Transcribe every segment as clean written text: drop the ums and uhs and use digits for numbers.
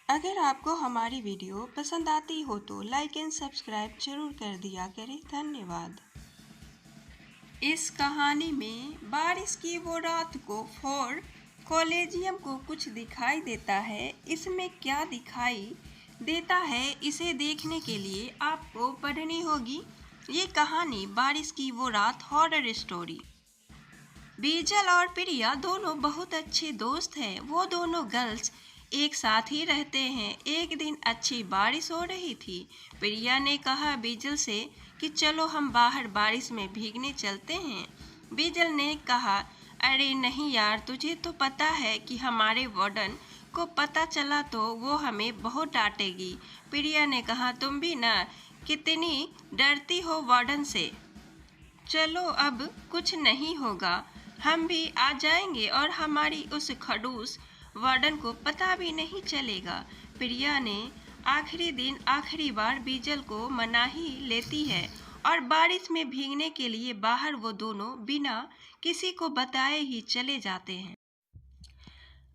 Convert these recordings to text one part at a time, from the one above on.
अगर आपको हमारी वीडियो पसंद आती हो तो लाइक एंड सब्सक्राइब जरूर कर दिया करें। धन्यवाद। इस कहानी में बारिश की वो रात को फोर्ट कॉलेजियम को कुछ दिखाई देता है। इसमें क्या दिखाई देता है इसे देखने के लिए आपको पढ़नी होगी ये कहानी बारिश की वो रात हॉरर स्टोरी। बीजल और प्रिया दोनों बहुत अच्छे दोस्त हैं। वो दोनों गर्ल्स एक साथ ही रहते हैं। एक दिन अच्छी बारिश हो रही थी। प्रिया ने कहा बीजल से कि चलो हम बाहर बारिश में भीगने चलते हैं। बीजल ने कहा अरे नहीं यार, तुझे तो पता है कि हमारे वार्डन को पता चला तो वो हमें बहुत डांटेगी। प्रिया ने कहा तुम भी ना कितनी डरती हो वार्डन से। चलो अब कुछ नहीं होगा, हम भी आ जाएंगे और हमारी उस खड़ूस वार्डन को पता भी नहीं चलेगा। प्रिया ने आखिरी दिन आखिरी बार बीजल को मना ही लेती है और बारिश में भीगने के लिए बाहर वो दोनों बिना किसी को बताए ही चले जाते हैं।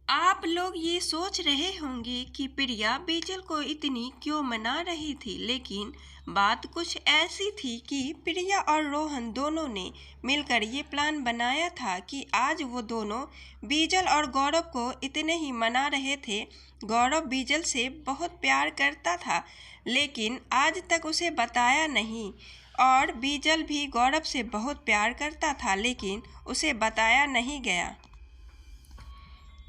आप लोग ये सोच रहे होंगे कि प्रिया बीजल को इतनी क्यों मना रही थी, लेकिन बात कुछ ऐसी थी कि प्रिया और रोहन दोनों ने मिलकर ये प्लान बनाया था कि आज वो दोनों बीजल और गौरव को इतने ही मना रहे थे। गौरव बीजल से बहुत प्यार करता था लेकिन आज तक उसे बताया नहीं, और बीजल भी गौरव से बहुत प्यार करता था लेकिन उसे बताया नहीं गया।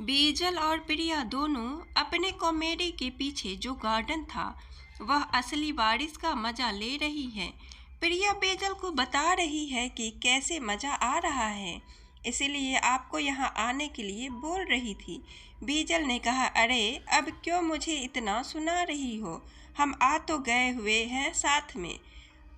बीजल और प्रिया दोनों अपने कॉमेडी के पीछे जो गार्डन था वह असली बारिश का मजा ले रही है। प्रिया बीजल को बता रही है कि कैसे मजा आ रहा है, इसलिए आपको यहाँ आने के लिए बोल रही थी। बीजल ने कहा अरे अब क्यों मुझे इतना सुना रही हो, हम आ तो गए हुए हैं साथ में।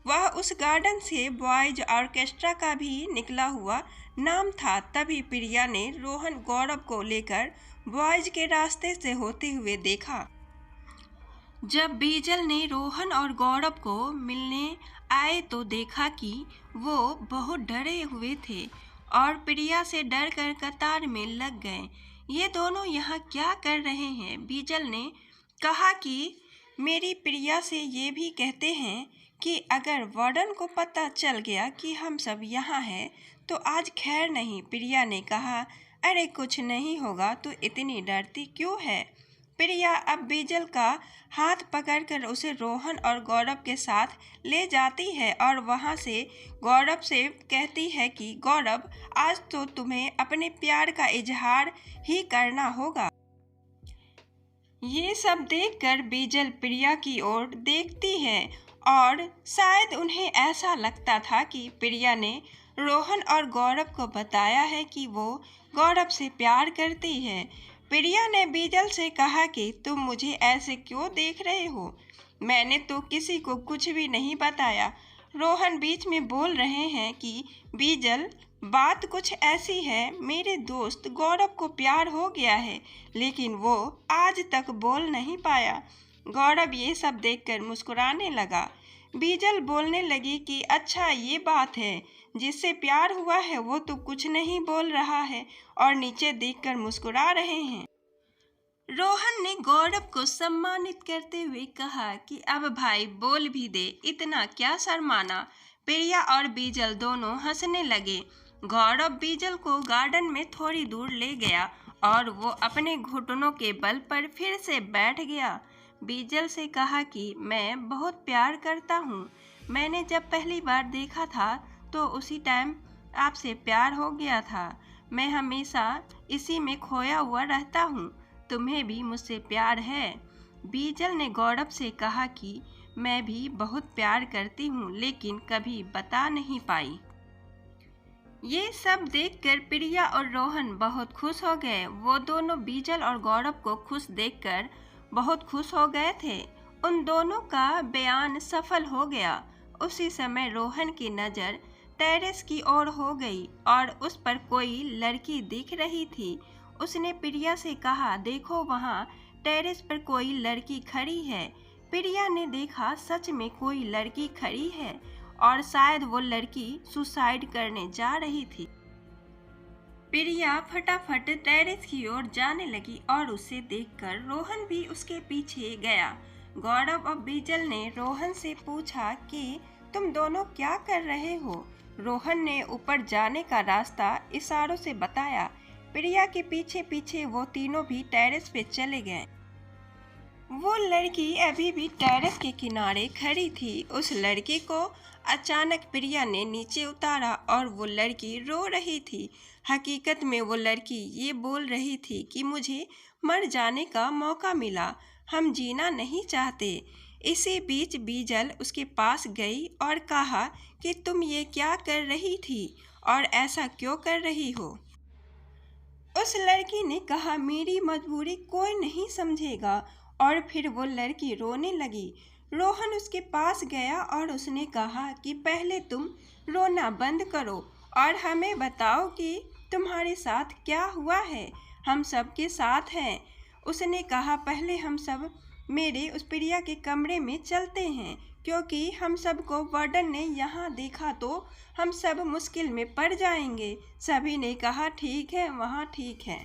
वह उस गार्डन से बॉयज ऑर्केस्ट्रा का भी निकला हुआ नाम था। तभी प्रिया ने रोहन गौरव को लेकर बॉयज के रास्ते से होते हुए देखा। जब बीजल ने रोहन और गौरव को मिलने आए तो देखा कि वो बहुत डरे हुए थे और प्रिया से डर कर कतार में लग गए। ये दोनों यहाँ क्या कर रहे हैं? बीजल ने कहा कि मेरी प्रिया से ये भी कहते हैं कि अगर वार्डन को पता चल गया कि हम सब यहाँ हैं तो आज खैर नहीं। प्रिया ने कहा अरे कुछ नहीं होगा, तो इतनी डरती क्यों है? प्रिया अब बीजल का हाथ पकड़कर उसे रोहन और गौरव के साथ ले जाती है और वहाँ से गौरव से कहती है कि गौरव आज तो तुम्हें अपने प्यार का इजहार ही करना होगा। ये सब देखकर बीजल प्रिया की ओर देखती है और शायद उन्हें ऐसा लगता था कि प्रिया ने रोहन और गौरव को बताया है कि वो गौरव से प्यार करती है। प्रिया ने बीजल से कहा कि तुम मुझे ऐसे क्यों देख रहे हो, मैंने तो किसी को कुछ भी नहीं बताया। रोहन बीच में बोल रहे हैं कि बीजल बात कुछ ऐसी है, मेरे दोस्त गौरव को प्यार हो गया है लेकिन वो आज तक बोल नहीं पाया। गौरव ये सब देखकर मुस्कुराने लगा। बीजल बोलने लगी कि अच्छा ये बात है, जिससे प्यार हुआ है वो तो कुछ नहीं बोल रहा है और नीचे देखकर मुस्कुरा रहे हैं। रोहन ने गौरव को सम्मानित करते हुए कहा कि अब भाई बोल भी दे, इतना क्या शर्माना। प्रिया और बीजल दोनों हंसने लगे। गौरव बीजल को गार्डन में थोड़ी दूर ले गया और वो अपने घुटनों के बल पर फिर से बैठ गया। बीजल से कहा कि मैं बहुत प्यार करता हूँ, मैंने जब पहली बार देखा था तो उसी टाइम आपसे प्यार हो गया था। मैं हमेशा इसी में खोया हुआ रहता हूँ, तुम्हें भी मुझसे प्यार है? बीजल ने गौरव से कहा कि मैं भी बहुत प्यार करती हूँ लेकिन कभी बता नहीं पाई। ये सब देखकर प्रिया और रोहन बहुत खुश हो गए। वो दोनों बीजल और गौरव को खुश देखकर बहुत खुश हो गए थे। उन दोनों का बयान सफल हो गया। उसी समय रोहन की नज़र टेरेस की ओर हो गई और उस पर कोई लड़की दिख रही थी। उसने प्रिया से कहा देखो वहाँ टेरेस पर कोई लड़की खड़ी है। प्रिया ने देखा सच में कोई लड़की खड़ी है और शायद वो लड़की सुसाइड करने जा रही थी। प्रिया फटाफट टेरेस की ओर जाने लगी और उसे देखकर रोहन भी उसके पीछे गया। गौरव और बीजल ने रोहन से पूछा कि तुम दोनों क्या कर रहे हो। रोहन ने ऊपर जाने का रास्ता इशारों से बताया। प्रिया के पीछे पीछे वो तीनों भी टेरेस पे चले गए। वो लड़की अभी भी टेरेस के किनारे खड़ी थी। उस लड़की को अचानक प्रिया ने नीचे उतारा और वो लड़की रो रही थी। हकीकत में वो लड़की ये बोल रही थी कि मुझे मर जाने का मौका मिला, हम जीना नहीं चाहते। इसी बीच बीजल उसके पास गई और कहा कि तुम ये क्या कर रही थी और ऐसा क्यों कर रही हो। उस लड़की ने कहा मेरी मजबूरी कोई नहीं समझेगा और फिर वो लड़की रोने लगी। रोहन उसके पास गया और उसने कहा कि पहले तुम रोना बंद करो और हमें बताओ कि तुम्हारे साथ क्या हुआ है, हम सबके साथ हैं। उसने कहा पहले हम सब मेरे उस प्रिया के कमरे में चलते हैं, क्योंकि हम सबको वार्डन ने यहाँ देखा तो हम सब मुश्किल में पड़ जाएंगे। सभी ने कहा ठीक है, वहाँ ठीक है।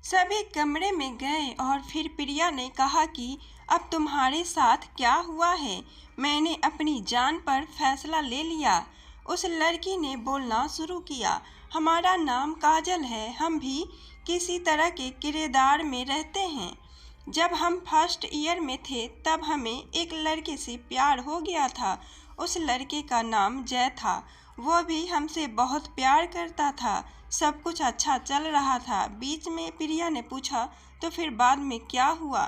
सभी कमरे में गए और फिर प्रिया ने कहा कि अब तुम्हारे साथ क्या हुआ है, मैंने अपनी जान पर फैसला ले लिया। उस लड़की ने बोलना शुरू किया, हमारा नाम काजल है, हम भी किसी तरह के किरदार में रहते हैं। जब हम फर्स्ट ईयर में थे तब हमें एक लड़के से प्यार हो गया था। उस लड़के का नाम जय था। वो भी हमसे बहुत प्यार करता था। सब कुछ अच्छा चल रहा था। बीच में प्रिया ने पूछा तो फिर बाद में क्या हुआ।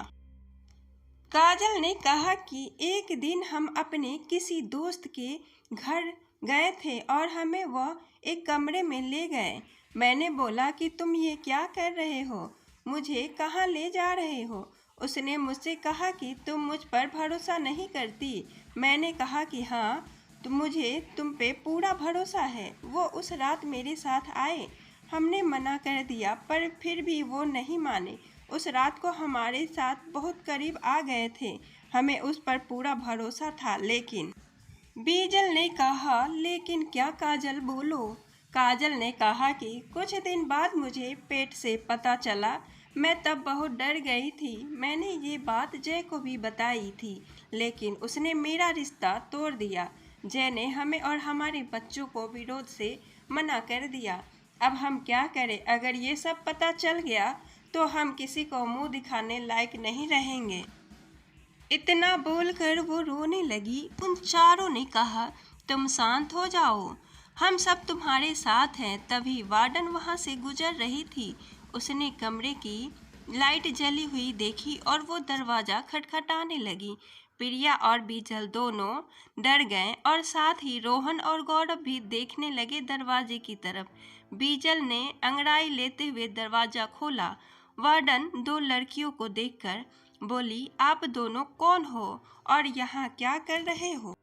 काजल ने कहा कि एक दिन हम अपने किसी दोस्त के घर गए थे और हमें वह एक कमरे में ले गए। मैंने बोला कि तुम ये क्या कर रहे हो, मुझे कहाँ ले जा रहे हो। उसने मुझसे कहा कि तुम मुझ पर भरोसा नहीं करती। मैंने कहा कि हाँ, तो मुझे तुम पे पूरा भरोसा है। वो उस रात मेरे साथ आए, हमने मना कर दिया पर फिर भी वो नहीं माने। उस रात को हमारे साथ बहुत करीब आ गए थे, हमें उस पर पूरा भरोसा था। लेकिन बीजल ने कहा लेकिन क्या काजल, बोलो। काजल ने कहा कि कुछ दिन बाद मुझे पेट से पता चला, मैं तब बहुत डर गई थी। मैंने ये बात जय को भी बताई थी, लेकिन उसने मेरा रिश्ता तोड़ दिया। जय ने हमें और हमारे बच्चों को विरोध से मना कर दिया। अब हम क्या करें, अगर ये सब पता चल गया तो हम किसी को मुंह दिखाने लायक नहीं रहेंगे। इतना बोलकर वो रोने लगी। उन चारों ने कहा तुम शांत हो जाओ, हम सब तुम्हारे साथ हैं। तभी वार्डन वहां से गुजर रही थी। उसने कमरे की लाइट जली हुई देखी और वो दरवाज़ा खटखटाने लगी। प्रिया और बीजल दोनों डर गए और साथ ही रोहन और गौरव भी देखने लगे दरवाजे की तरफ। बीजल ने अंगड़ाई लेते हुए दरवाज़ा खोला। वार्डन दो लड़कियों को देखकर बोली, आप दोनों कौन हो और यहाँ क्या कर रहे हो।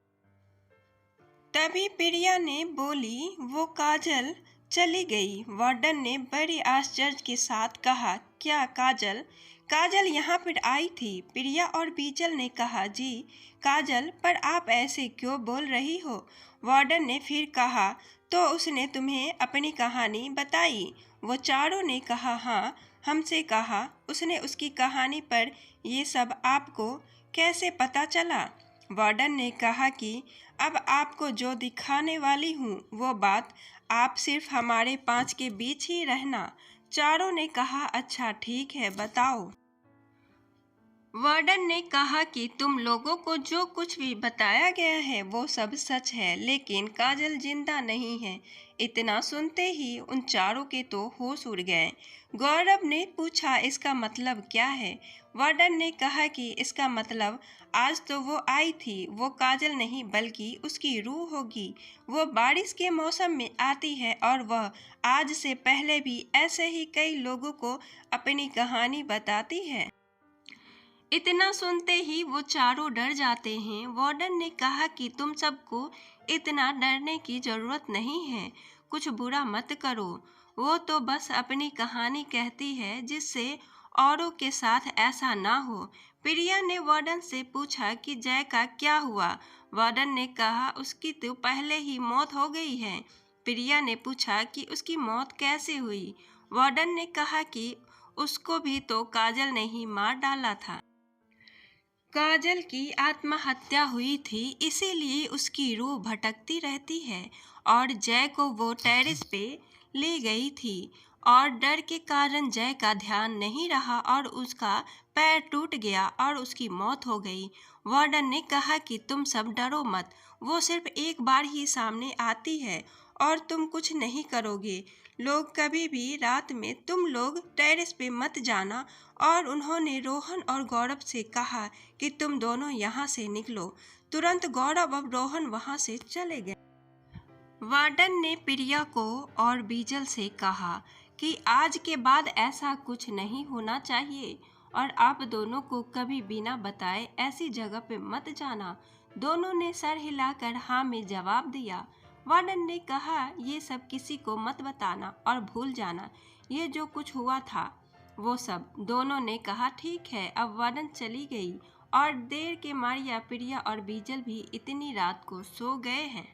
तभी प्रिया ने बोली, वो काजल चली गई। वार्डन ने बड़े आश्चर्य के साथ कहा, क्या काजल? काजल यहाँ पर आई थी। प्रिया और बीजल ने कहा, जी काजल, पर आप ऐसे क्यों बोल रही हो। वार्डन ने फिर कहा, तो उसने तुम्हें अपनी कहानी बताई। वो चारों ने कहा, हाँ, हमसे कहा। उसने उसकी कहानी पर ये सब आपको कैसे पता चला। वार्डन ने कहा कि अब आपको जो दिखाने वाली हूँ वो बात आप सिर्फ हमारे पांच के बीच ही रहना। चारों ने कहा, अच्छा ठीक है, बताओ। वार्डन ने कहा कि तुम लोगों को जो कुछ भी बताया गया है वो सब सच है, लेकिन काजल जिंदा नहीं है। इतना सुनते ही उन चारों के तो होश उड़ गए। गौरव ने पूछा, इसका मतलब क्या है। वार्डन ने कहा कि इसका मतलब आज तो वो आई थी, वो काजल नहीं बल्कि उसकी रूह होगी। वो बारिश के मौसम में आती है और वह आज से पहले भी ऐसे ही कई लोगों को अपनी कहानी बताती है। इतना सुनते ही वो चारों डर जाते हैं। वार्डन ने कहा कि तुम सबको इतना डरने की जरूरत नहीं है, कुछ बुरा मत करो। वो तो बस अपनी कहानी कहती है जिससे औरों के साथ ऐसा ना हो। प्रिया ने वार्डन से पूछा कि जय का क्या हुआ। वार्डन ने कहा उसकी तो पहले ही मौत हो गई है। प्रिया ने पूछा कि उसकी मौत कैसे हुई। वार्डन ने कहा कि उसको भी तो काजल ने ही मार डाला था। काजल की आत्महत्या हुई थी, इसीलिए उसकी रूह भटकती रहती है और जय को वो टेरेस पे ले गई थी और डर के कारण जय का ध्यान नहीं रहा और उसका पैर टूट गया और उसकी मौत हो गई। वार्डन ने कहा कि तुम सब डरो मत, वो सिर्फ एक बार ही सामने आती है और तुम कुछ नहीं करोगे। लोग कभी भी रात में तुम लोग टेरेस पे मत जाना। और उन्होंने रोहन और गौरव से कहा कि तुम दोनों यहाँ से निकलो। तुरंत गौरव और रोहन वहाँ से चले गए। वार्डन ने प्रिया को और बीजल से कहा कि आज के बाद ऐसा कुछ नहीं होना चाहिए और आप दोनों को कभी बिना बताए ऐसी जगह पे मत जाना। दोनों ने सर हिलाकर हाँ में जवाब दिया। वार्डन ने कहा ये सब किसी को मत बताना और भूल जाना ये जो कुछ हुआ था वो सब। दोनों ने कहा ठीक है। अब वार्डन चली गई और देर के मारिया प्रिया और बीजल भी इतनी रात को सो गए हैं।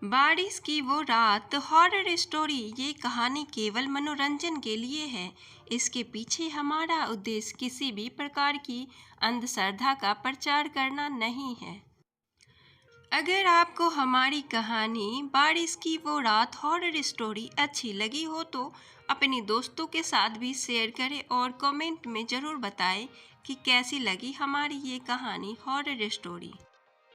बारिश की वो रात हॉरर स्टोरी ये कहानी केवल मनोरंजन के लिए है। इसके पीछे हमारा उद्देश्य किसी भी प्रकार की अंधश्रद्धा का प्रचार करना नहीं है। अगर आपको हमारी कहानी बारिश की वो रात हॉरर स्टोरी अच्छी लगी हो तो अपने दोस्तों के साथ भी शेयर करें और कमेंट में ज़रूर बताएं कि कैसी लगी हमारी ये कहानी हॉरर स्टोरी।